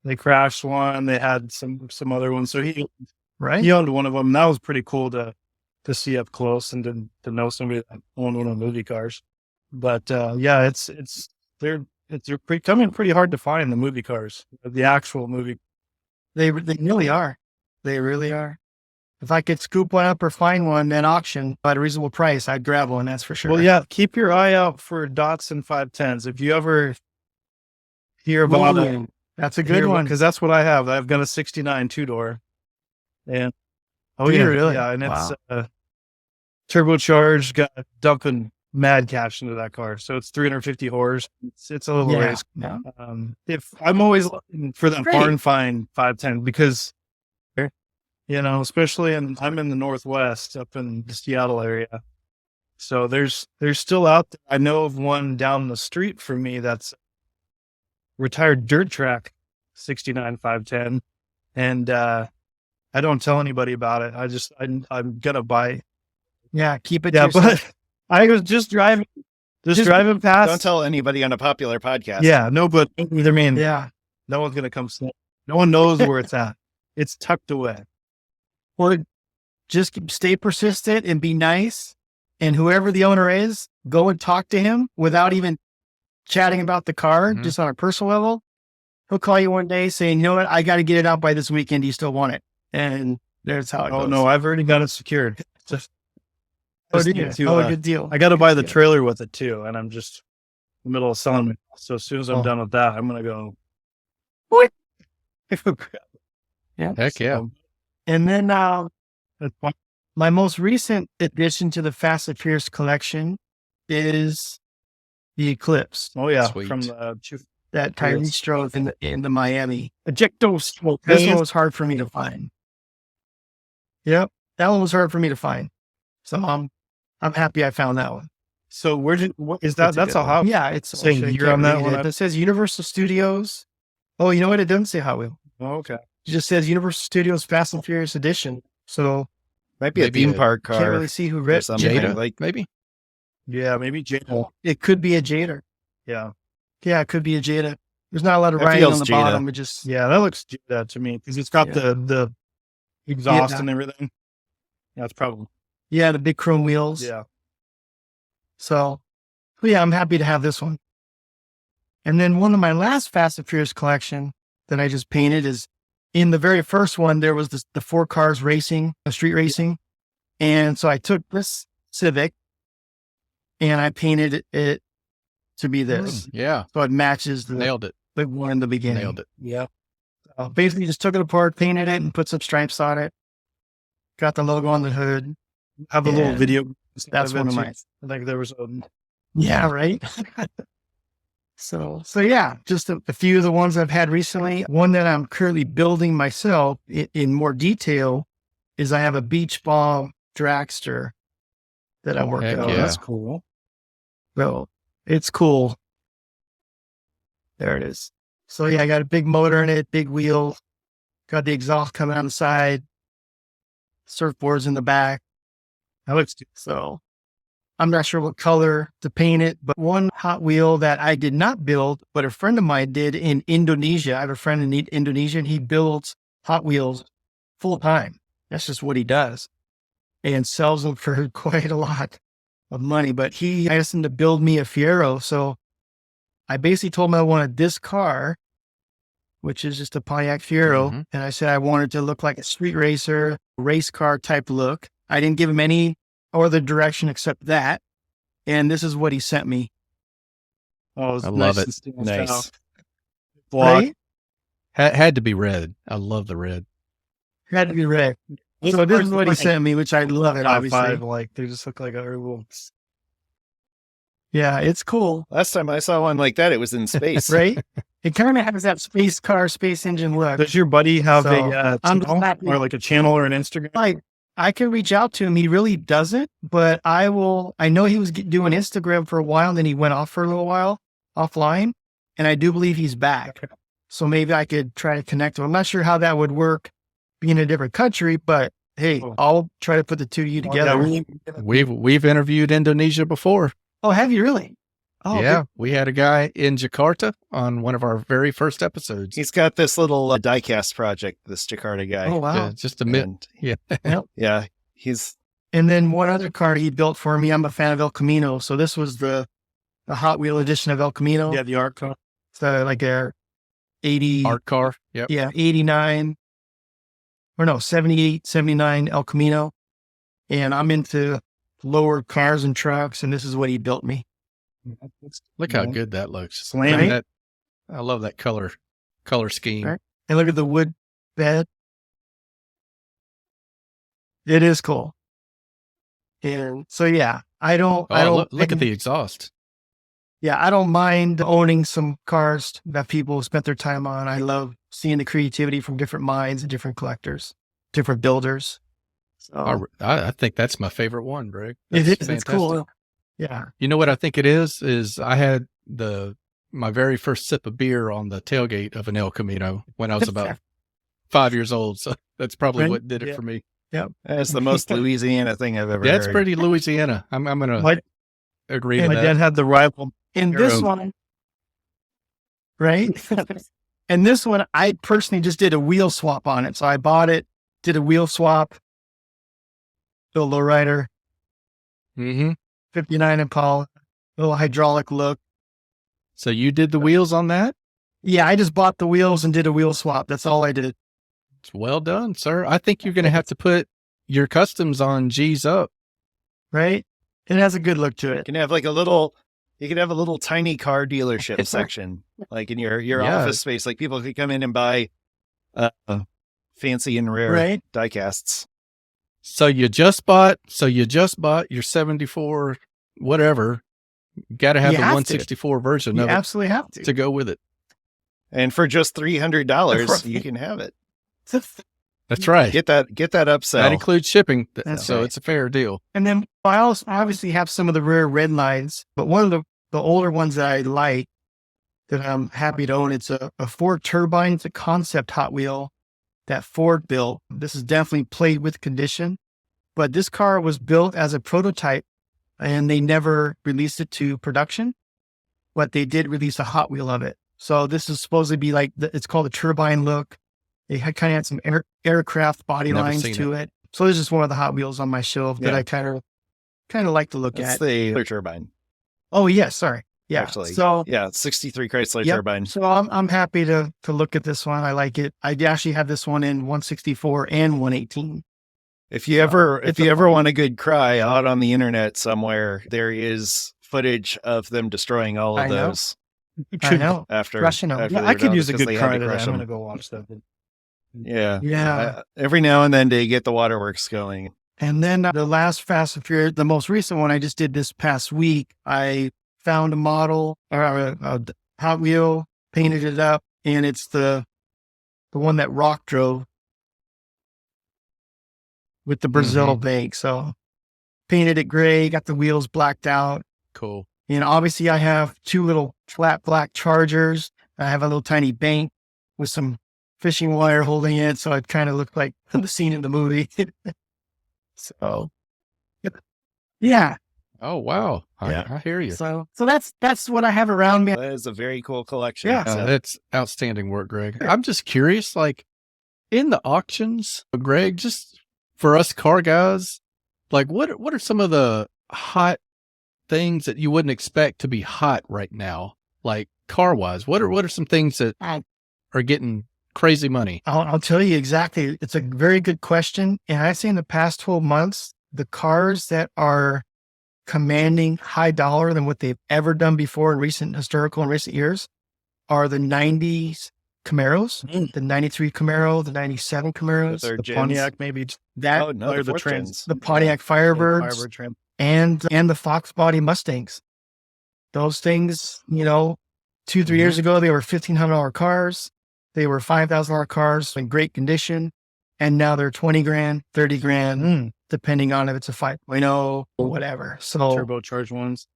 [SPEAKER 10] one. They had some other ones. So he owned one of them. That was pretty cool to see up close and to know somebody that owned one of the movie cars. But they're becoming pretty hard to find, the movie cars, the actual movie.
[SPEAKER 4] They really are. They really are. If I could scoop one up or find one at auction at a reasonable price, I'd grab one. That's for sure.
[SPEAKER 10] Well, yeah, keep your eye out for Datsun 510s. If you ever hear about it,
[SPEAKER 4] that's a good one,
[SPEAKER 10] because that's what I have. I've got a 69 2-door. And
[SPEAKER 4] really?
[SPEAKER 10] Yeah, and it's turbocharged, got dumping mad cash into that car. So it's 350 horse. It's a little race.
[SPEAKER 4] Yeah.
[SPEAKER 10] If I'm always looking for that barn find 510, because especially I'm in the Northwest, up in the Seattle area. So there's still out there. I know of one down the street from me that's retired dirt track 69 510, and I don't tell anybody about it. I'm gonna buy it.
[SPEAKER 4] Yeah, keep it.
[SPEAKER 10] Yeah, but I was just driving past.
[SPEAKER 3] Don't tell anybody on a popular podcast.
[SPEAKER 10] Yeah, no, but either mean.
[SPEAKER 4] Yeah,
[SPEAKER 10] no one's gonna come. No one knows where it's at. It's tucked away.
[SPEAKER 4] Or just stay persistent and be nice. And whoever the owner is, go and talk to him without even chatting about the car, just on a personal level. He'll call you one day saying, you know what, I got to get it out by this weekend. Do you still want it? And there's how it goes.
[SPEAKER 10] Oh, no, I've already got it secured.
[SPEAKER 4] Good deal.
[SPEAKER 10] I got to buy the trailer with it too. And I'm just in the middle of selling it. So as soon as I'm done with that, I'm going to go.
[SPEAKER 4] Yeah.
[SPEAKER 5] Heck yeah.
[SPEAKER 4] And then my most recent addition to the Fast and Furious collection is the Eclipse.
[SPEAKER 10] Oh yeah,
[SPEAKER 5] Sweet.
[SPEAKER 10] from the
[SPEAKER 4] that Tyrese drove in the Miami. Ejectos. This one was hard for me to find. Yep, that one was hard for me to find. So I'm happy I found that one.
[SPEAKER 10] So what is that? That's a Hot Wheels.
[SPEAKER 4] Yeah, it's
[SPEAKER 10] saying year on that one.
[SPEAKER 4] It says Universal Studios. Oh, you know what? It doesn't say Hot Wheels.
[SPEAKER 10] Oh, okay.
[SPEAKER 4] It just says Universal Studios Fast and Furious Edition. So
[SPEAKER 3] Might be a theme park car.
[SPEAKER 4] can't really see who
[SPEAKER 3] or
[SPEAKER 4] wrote
[SPEAKER 3] something.
[SPEAKER 5] Jada,
[SPEAKER 3] Like
[SPEAKER 5] maybe.
[SPEAKER 10] Yeah, maybe Jada.
[SPEAKER 4] It could be a Jada.
[SPEAKER 10] Yeah.
[SPEAKER 4] Yeah, it could be a Jada. There's not a lot of
[SPEAKER 3] That
[SPEAKER 4] writing
[SPEAKER 3] feels
[SPEAKER 4] on the
[SPEAKER 3] Jada.
[SPEAKER 4] bottom. It just
[SPEAKER 10] Yeah, that looks Jada to me because it's got the exhaust
[SPEAKER 4] Yeah.
[SPEAKER 10] and everything. Yeah, it's probably.
[SPEAKER 4] yeah, the big chrome wheels.
[SPEAKER 10] Yeah.
[SPEAKER 4] So, yeah, I'm happy to have this one. And then one of my last Fast and Furious collection that I just painted is in the very first one, there was the 4 cars racing, street racing. And so I took this Civic and I painted it to be this.
[SPEAKER 5] Yeah.
[SPEAKER 4] So it matches the
[SPEAKER 5] Nailed it.
[SPEAKER 4] big one in the beginning.
[SPEAKER 5] Nailed it.
[SPEAKER 4] Yeah. So basically just took it apart, painted it and put some stripes on it. Got the logo on the hood.
[SPEAKER 10] Have a little
[SPEAKER 4] And
[SPEAKER 10] video.
[SPEAKER 4] That's one of mine.
[SPEAKER 10] Like there was a.
[SPEAKER 4] Yeah, right. So yeah, just a few of the ones I've had recently. One that I'm currently building myself in more detail is I have a beach ball dragster that I'm working
[SPEAKER 5] heck
[SPEAKER 4] on.
[SPEAKER 5] yeah.
[SPEAKER 10] That's cool.
[SPEAKER 4] So it's cool. There it is. So yeah, I got a big motor in it, big wheel, got the exhaust coming on the side, surfboards in the back.
[SPEAKER 10] That looks.
[SPEAKER 4] So I'm not sure what color to paint it, but one Hot Wheel that I did not build, but a friend of mine did in Indonesia. I have a friend in Indonesia and he builds Hot Wheels full time. That's just what he does and sells them for quite a lot of money. But I asked him to build me a Fiero. So I basically told him I wanted this car, which is just a Pontiac Fiero.
[SPEAKER 5] Mhm.
[SPEAKER 4] And I said I wanted to look like a street racer, race car type look. I didn't give him any other direction except that. And this is what he sent me.
[SPEAKER 10] Oh, it's
[SPEAKER 5] I love
[SPEAKER 10] nice
[SPEAKER 5] it.
[SPEAKER 10] and
[SPEAKER 3] Nice.
[SPEAKER 10] style. Block.
[SPEAKER 4] Right?
[SPEAKER 5] Had to be red. I love the red.
[SPEAKER 4] Had to be red. So this is what he sent me, which I love it,
[SPEAKER 10] High
[SPEAKER 4] obviously.
[SPEAKER 10] five, like they just look like a little.
[SPEAKER 4] Yeah, it's cool.
[SPEAKER 3] last time I saw one like that, it was in space.
[SPEAKER 4] Right? It kind of has that space car, space engine look.
[SPEAKER 10] Does your buddy have
[SPEAKER 4] So,
[SPEAKER 10] a
[SPEAKER 4] I'm
[SPEAKER 10] channel
[SPEAKER 4] happy.
[SPEAKER 10] or like a channel or an Instagram?
[SPEAKER 4] Like, I can reach out to him. He really doesn't, but I know he was doing Instagram for a while, and then he went off for a little while offline, and I do believe he's back. So maybe I could try to connect him. I'm not sure how that would work being in a different country, but hey, I'll try to put the two of you together.
[SPEAKER 10] Yeah,
[SPEAKER 5] We've interviewed Indonesia before.
[SPEAKER 4] Oh, have you really? Oh,
[SPEAKER 5] yeah, we had a guy in Jakarta on one of our very first episodes.
[SPEAKER 3] He's got this little diecast project, this Jakarta guy.
[SPEAKER 4] Oh, wow.
[SPEAKER 5] Yeah, just a minute.
[SPEAKER 3] And,
[SPEAKER 5] Yeah.
[SPEAKER 3] yeah, he's
[SPEAKER 4] And then one other car he built for me. I'm a fan of El Camino. So this was the Hot Wheel edition of El Camino.
[SPEAKER 10] yeah, the art car.
[SPEAKER 4] So like a 80,
[SPEAKER 5] Art car. Yep.
[SPEAKER 4] yeah, 89, or no, 78, 79 El Camino. And I'm into lower cars and trucks. And this is what he built me.
[SPEAKER 5] Look how good that looks.
[SPEAKER 10] Slam.
[SPEAKER 4] Right?
[SPEAKER 5] That, I love that color scheme.
[SPEAKER 4] Right. And look at the wood bed. It is cool. And so, yeah, I don't,
[SPEAKER 5] Look at the exhaust.
[SPEAKER 4] Yeah, I don't mind owning some cars that people spent their time on. I love seeing the creativity from different minds and different collectors, different builders. So
[SPEAKER 5] I think that's my favorite one, Greg.
[SPEAKER 4] it
[SPEAKER 5] That's
[SPEAKER 4] is. It's
[SPEAKER 5] fantastic.
[SPEAKER 4] cool. Yeah.
[SPEAKER 5] You know what I think it is I had my very first sip of beer on the tailgate of an El Camino when I was about 5 years old. So that's probably
[SPEAKER 4] Right.
[SPEAKER 5] what did it
[SPEAKER 10] Yeah.
[SPEAKER 5] for me.
[SPEAKER 4] Yep.
[SPEAKER 3] that's the most Louisiana thing I've ever
[SPEAKER 5] That's
[SPEAKER 3] heard.
[SPEAKER 5] pretty Louisiana. I'm going to
[SPEAKER 10] My,
[SPEAKER 5] agree to
[SPEAKER 10] my
[SPEAKER 5] that.
[SPEAKER 10] dad had the rival.
[SPEAKER 4] And
[SPEAKER 10] Hero.
[SPEAKER 4] this one, right? And this one, I personally just did a wheel swap on it. So I bought it, did a wheel swap, the lowrider,
[SPEAKER 5] Mm-hmm.
[SPEAKER 4] 59 Impala, little hydraulic look.
[SPEAKER 5] So you did the wheels on that?
[SPEAKER 4] Yeah, I just bought the wheels and did a wheel swap. That's all I did.
[SPEAKER 5] It's well done, sir. I think you're going to have to put your customs on Geezup.
[SPEAKER 4] Right? It has a good look to
[SPEAKER 3] You
[SPEAKER 4] it.
[SPEAKER 3] can have you can have a little tiny car dealership section, like in your
[SPEAKER 5] Yeah.
[SPEAKER 3] office space. Like people could come in and buy fancy and rare
[SPEAKER 4] Right.
[SPEAKER 3] diecasts.
[SPEAKER 5] So you just bought your 74 whatever. Got to have
[SPEAKER 4] You
[SPEAKER 5] the
[SPEAKER 4] have to.
[SPEAKER 5] 164 version
[SPEAKER 4] You
[SPEAKER 5] of it
[SPEAKER 4] absolutely have to.
[SPEAKER 5] to go with it.
[SPEAKER 3] And for just $300, you can have it.
[SPEAKER 5] That's right.
[SPEAKER 3] Get that upsell.
[SPEAKER 5] That includes shipping,
[SPEAKER 4] That's
[SPEAKER 5] so
[SPEAKER 4] right.
[SPEAKER 5] it's a fair deal.
[SPEAKER 4] And then I also obviously have some of the rare red lines, but one of the older ones that I like that I'm happy to own, it's a Ford turbine. It's a concept Hot Wheel that Ford built. This is definitely played with condition, but this car was built as a prototype and they never released it to production, but they did release a Hot Wheel of it. So this is supposed to be like, it's called a turbine look. It kind of had some aircraft body
[SPEAKER 5] Never
[SPEAKER 4] lines
[SPEAKER 5] seen
[SPEAKER 4] to it. So this is one of the Hot Wheels on my shelf that I kind of like to look
[SPEAKER 3] That's
[SPEAKER 4] at.
[SPEAKER 3] the turbine.
[SPEAKER 4] Oh yeah, sorry. Yeah.
[SPEAKER 3] Actually.
[SPEAKER 4] So
[SPEAKER 3] 63 Chrysler
[SPEAKER 4] yep.
[SPEAKER 3] turbine.
[SPEAKER 4] So I'm happy to look at this one. I like it. I actually have this one in 164 and 118.
[SPEAKER 3] If you ever want a good cry out on the internet somewhere, there is footage of them destroying all of those.
[SPEAKER 4] I know.
[SPEAKER 3] After
[SPEAKER 4] Crushing them.
[SPEAKER 3] after
[SPEAKER 10] Yeah,
[SPEAKER 3] they
[SPEAKER 10] I
[SPEAKER 3] were
[SPEAKER 10] could
[SPEAKER 3] done
[SPEAKER 10] use a
[SPEAKER 3] because
[SPEAKER 10] good
[SPEAKER 3] they had
[SPEAKER 10] cry
[SPEAKER 3] to
[SPEAKER 10] today.
[SPEAKER 3] crush
[SPEAKER 10] I'm going
[SPEAKER 3] them.
[SPEAKER 10] to go watch that.
[SPEAKER 3] Yeah.
[SPEAKER 4] Yeah.
[SPEAKER 3] Every now and then to get the waterworks going.
[SPEAKER 4] And then the last Fast and Furious, the most recent one I just did this past week, I found a model or a Hot Wheel, painted it up, and it's the one that Rock drove with the Brazil bank. So painted it gray, got the wheels blacked out.
[SPEAKER 5] Cool.
[SPEAKER 4] And obviously I have two little flat black Chargers. I have a little tiny bank with some fishing wire holding it. So it kind of looked like the scene in the movie. So yeah.
[SPEAKER 5] Oh, wow. I hear you.
[SPEAKER 4] So that's what I have around me.
[SPEAKER 3] That is a very cool collection.
[SPEAKER 4] Yeah.
[SPEAKER 5] That's outstanding work, Greg. I'm just curious, like in the auctions, Greg, just for us car guys, like what are some of the hot things that you wouldn't expect to be hot right now, like car wise? What are some things that are getting crazy money?
[SPEAKER 4] I'll tell you exactly. It's a very good question. And I say in the past 12 months, the cars that are commanding high dollar than what they've ever done before in recent years are the 90s Camaros, the 93 Camaro, the 97 Camaros,
[SPEAKER 10] The Pontiac, maybe.
[SPEAKER 4] that,
[SPEAKER 3] or
[SPEAKER 10] the Trends.
[SPEAKER 4] the Pontiac Firebirds,
[SPEAKER 10] Firebird trim.
[SPEAKER 4] and the Fox body Mustangs. Those things, 2-3 years ago, they were $1,500 cars. They were $5,000 cars in great condition. And now they're 20 grand, 30 grand, depending on if it's a 5.0 or whatever. So
[SPEAKER 10] Turbocharged ones.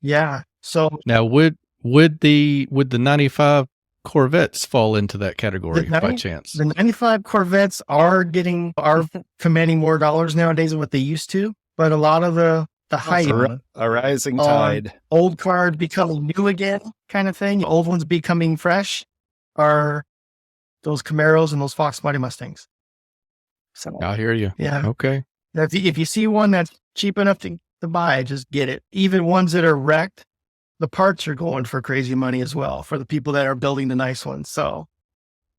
[SPEAKER 4] yeah. So
[SPEAKER 5] Now, would the 95 Corvettes fall into that category by chance?
[SPEAKER 4] the 95 Corvettes are commanding more dollars nowadays than what they used to. But a lot of the hype,
[SPEAKER 3] A rising tide.
[SPEAKER 4] old cars becoming new again kind of thing, old ones becoming fresh, are those Camaros and those Fox body Mustangs. So
[SPEAKER 5] I hear you.
[SPEAKER 4] yeah.
[SPEAKER 5] Okay.
[SPEAKER 4] If you see one that's cheap enough to buy, just get it. Even ones that are wrecked, the parts are going for crazy money as well for the people that are building the nice ones. So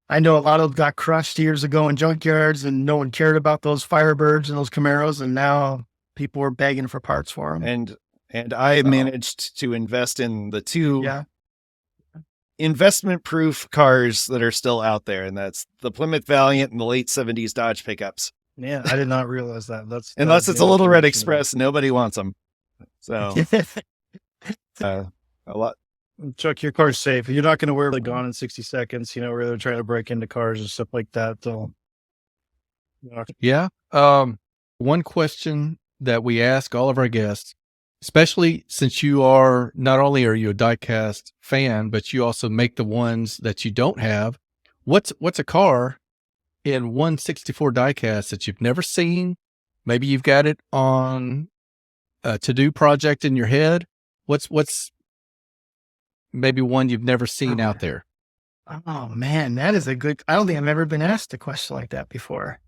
[SPEAKER 4] I know a lot of them got crushed years ago in junkyards and no one cared about those Firebirds and those Camaros. And now people are begging for parts for them.
[SPEAKER 3] And I managed to invest in the two
[SPEAKER 4] Yeah.
[SPEAKER 3] investment proof cars that are still out there. And that's the Plymouth Valiant and the late 70s Dodge pickups.
[SPEAKER 10] Yeah, I did not realize that.
[SPEAKER 3] Unless it's a Little Red Express, nobody wants them. So a lot.
[SPEAKER 10] Chuck, your car's safe. You're not going to wear it gone in 60 seconds, where they're trying to break into cars and stuff like that. So,
[SPEAKER 5] Yeah. One question that we ask all of our guests, especially since not only are you a diecast fan, but you also make the ones that you don't have. What's a car in 164 diecast that you've never seen? Maybe you've got it on a to-do project in your head. What's maybe one you've never seen out there?
[SPEAKER 4] Oh man, that is I don't think I've ever been asked a question like that before.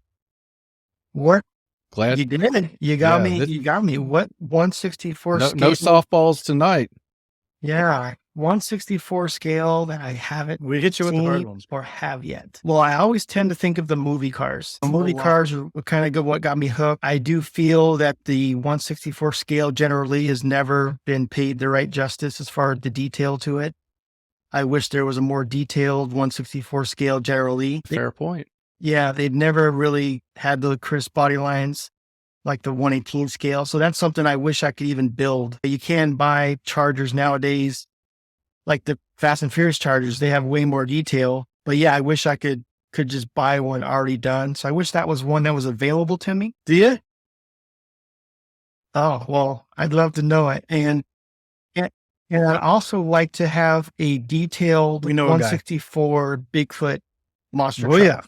[SPEAKER 4] What?
[SPEAKER 5] Glad
[SPEAKER 4] You did. You got
[SPEAKER 5] Yeah,
[SPEAKER 4] me. You got me. What 164
[SPEAKER 5] no
[SPEAKER 4] scale?
[SPEAKER 5] softballs tonight.
[SPEAKER 4] Yeah, 164 scale that I haven't
[SPEAKER 10] we hit you with the hard
[SPEAKER 4] seen
[SPEAKER 10] ones.
[SPEAKER 4] or have yet. Well, I always tend to think of the movie cars. The movie cars are kind of good. What got me hooked. I do feel that the 164 scale generally has never been paid the right justice as far as the detail to it. I wish there was a more detailed 164 scale generally.
[SPEAKER 5] Fair point.
[SPEAKER 4] Yeah, they've never really had the crisp body lines like the 118 scale. So that's something I wish I could even build. You can buy Chargers nowadays, like the Fast and Furious Chargers. They have way more detail. But yeah, I wish I could just buy one already done. So I wish that was one that was available to me. Do you? Oh, well, I'd love to know it. And I'd also like to have a detailed 164 Bigfoot monster truck.
[SPEAKER 10] Yeah.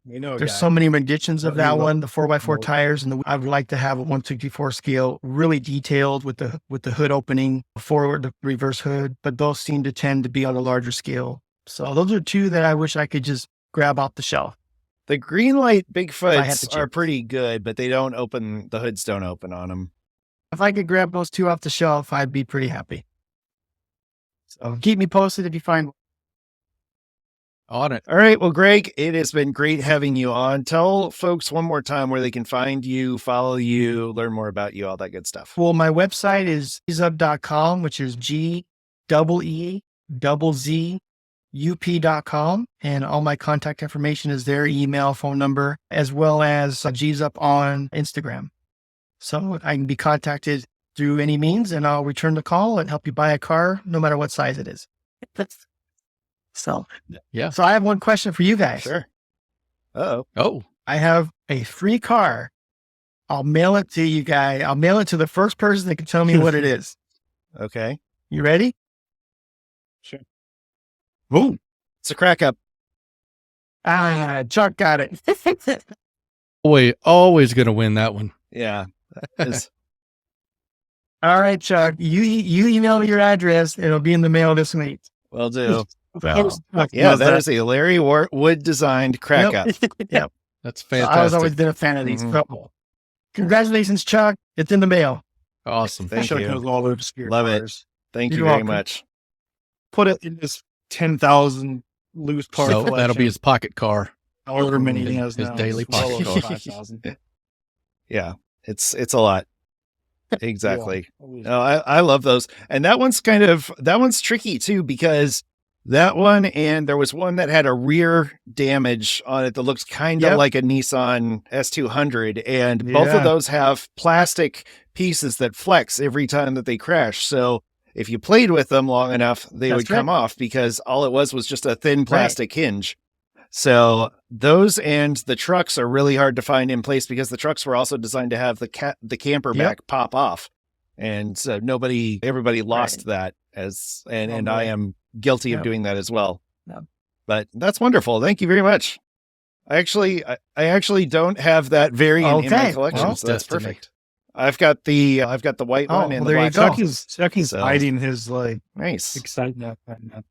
[SPEAKER 10] We know
[SPEAKER 4] There's so many renditions of that one, the 4x4 tires, and I would like to have a 164 scale, really detailed with the hood opening, forward, the reverse hood, but those seem to tend to be on a larger scale. So those are two that I wish I could just grab off the shelf.
[SPEAKER 3] The green light Bigfoots are pretty good, but they don't open, the hoods don't open on them.
[SPEAKER 4] If I could grab those two off the shelf, I'd be pretty happy. So keep me posted if you find one.
[SPEAKER 5] On it.
[SPEAKER 3] All right. Well, Gregg, it has been great having you on. Tell folks one more time where they can find you, follow you, learn more about you, all that good stuff.
[SPEAKER 4] Well, my website is Geezup.com, which is GEEZZUP.com. And all my contact information is there, email, phone number, as well as Geezup on Instagram. So I can be contacted through any means, and I'll return the call and help you buy a car, no matter what size it is. So I have one question for you guys.
[SPEAKER 3] Sure.
[SPEAKER 5] Oh,
[SPEAKER 4] I have a free car. I'll mail it to you guys. I'll mail it to the first person that can tell me what it is.
[SPEAKER 3] Okay.
[SPEAKER 4] You ready?
[SPEAKER 10] Sure.
[SPEAKER 3] Ooh, it's a crack up.
[SPEAKER 4] Chuck got it.
[SPEAKER 5] always going to win that one.
[SPEAKER 3] Yeah. That is.
[SPEAKER 4] All right, Chuck, you email me your address. It'll be in the mail this week.
[SPEAKER 3] Will do.
[SPEAKER 4] Well,
[SPEAKER 3] yeah, that is a Larry Wood designed crack up.
[SPEAKER 4] Yep.
[SPEAKER 5] That's fantastic.
[SPEAKER 4] I was always been a fan of these.
[SPEAKER 3] Mhm.
[SPEAKER 4] Congratulations, Chuck. It's in the mail.
[SPEAKER 5] Awesome.
[SPEAKER 3] Thank
[SPEAKER 10] Chuck
[SPEAKER 3] you.
[SPEAKER 10] knows all the obscure
[SPEAKER 3] Love it.
[SPEAKER 10] cars.
[SPEAKER 3] Thank
[SPEAKER 4] You're
[SPEAKER 3] you very
[SPEAKER 4] welcome.
[SPEAKER 3] much.
[SPEAKER 10] Put it in this 10,000 loose part
[SPEAKER 5] So
[SPEAKER 10] collection.
[SPEAKER 5] that'll be his pocket car.
[SPEAKER 10] however many he has
[SPEAKER 5] His
[SPEAKER 10] now.
[SPEAKER 5] daily
[SPEAKER 10] It's well
[SPEAKER 5] pocket
[SPEAKER 10] over
[SPEAKER 5] car.
[SPEAKER 10] 5,000.
[SPEAKER 3] Yeah, it's a lot. Exactly.
[SPEAKER 10] Yeah.
[SPEAKER 3] No, I love those. And that one's tricky too, because that one, and there was one that had a rear damage on it that looks kind of like a Nissan S200. And both of those have plastic pieces that flex every time that they crash. So if you played with them long enough, they would come off, because all it was just a thin plastic hinge. So those and the trucks are really hard to find in place, because the trucks were also designed to have the camper back pop off. And so everybody lost that and I am guilty of doing that as well.
[SPEAKER 4] Yep.
[SPEAKER 3] But that's wonderful. Thank you very much. I actually don't have that variant in my collection,
[SPEAKER 5] Well,
[SPEAKER 3] so that's
[SPEAKER 5] destiny.
[SPEAKER 3] perfect. I've got the white one and the
[SPEAKER 4] there you
[SPEAKER 3] black
[SPEAKER 4] go.
[SPEAKER 3] one.
[SPEAKER 10] Chucky's
[SPEAKER 3] So-
[SPEAKER 10] hiding his
[SPEAKER 3] Nice.
[SPEAKER 10] excitement right now.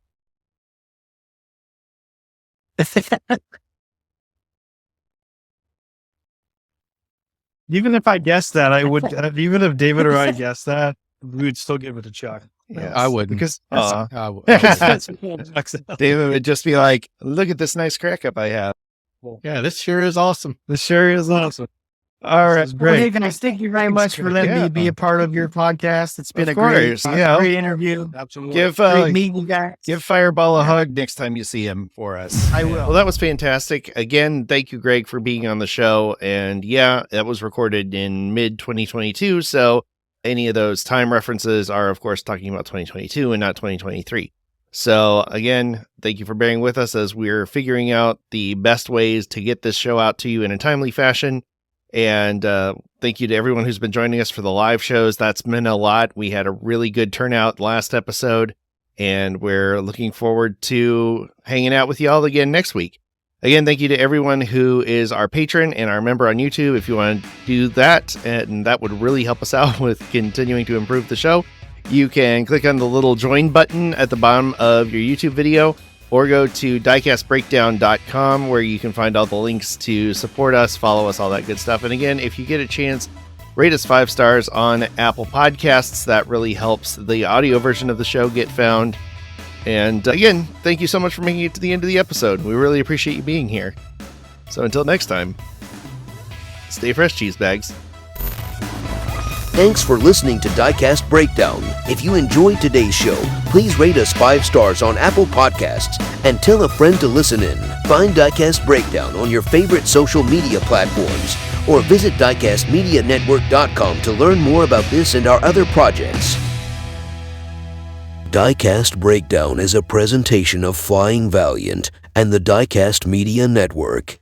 [SPEAKER 10] Even if I guessed that, I would. Even if David or I guessed that, we would still give it a Chuck.
[SPEAKER 3] Yes.
[SPEAKER 5] I wouldn't.
[SPEAKER 3] Because
[SPEAKER 5] I would.
[SPEAKER 3] David would just be like, "Look at this nice crack up I have."
[SPEAKER 5] Yeah, this sure is awesome.
[SPEAKER 10] The sherry is awesome.
[SPEAKER 3] All right,
[SPEAKER 10] This is
[SPEAKER 4] Well, hey,
[SPEAKER 10] great.
[SPEAKER 4] guys, thank you very much for letting me be a part of your podcast. It's been
[SPEAKER 3] Of
[SPEAKER 4] a great,
[SPEAKER 3] course, yeah.
[SPEAKER 4] great interview.
[SPEAKER 10] Absolutely.
[SPEAKER 4] Great meeting you guys.
[SPEAKER 3] Give Fireball a hug next time you see him for us.
[SPEAKER 4] I will.
[SPEAKER 3] Well, that was fantastic. Again, thank you, Gregg, for being on the show. And yeah, that was recorded in mid 2022. So any of those time references are, of course, talking about 2022 and not 2023. So again, thank you for bearing with us as we're figuring out the best ways to get this show out to you in a timely fashion. And thank you to everyone who's been joining us for the live shows. That's meant a lot. We had a really good turnout last episode, and we're looking forward to hanging out with you all again next week. Again, thank you to everyone who is our patron and our member on YouTube. If you want to do that, and that would really help us out with continuing to improve the show, you can click on the little join button at the bottom of your YouTube video, or go to diecastbreakdown.com, where you can find all the links to support us, follow us, all that good stuff. And again, if you get a chance, rate us 5 stars on Apple Podcasts. That really helps the audio version of the show get found. And again, thank you so much for making it to the end of the episode. We really appreciate you being here. So until next time, stay fresh, cheese bags.
[SPEAKER 2] Thanks for listening to Diecast Breakdown. If you enjoyed today's show, please rate us 5 stars on Apple Podcasts and tell a friend to listen in. Find Diecast Breakdown on your favorite social media platforms or visit diecastmedianetwork.com to learn more about this and our other projects. Diecast Breakdown is a presentation of Flying Valiant and the Diecast Media Network.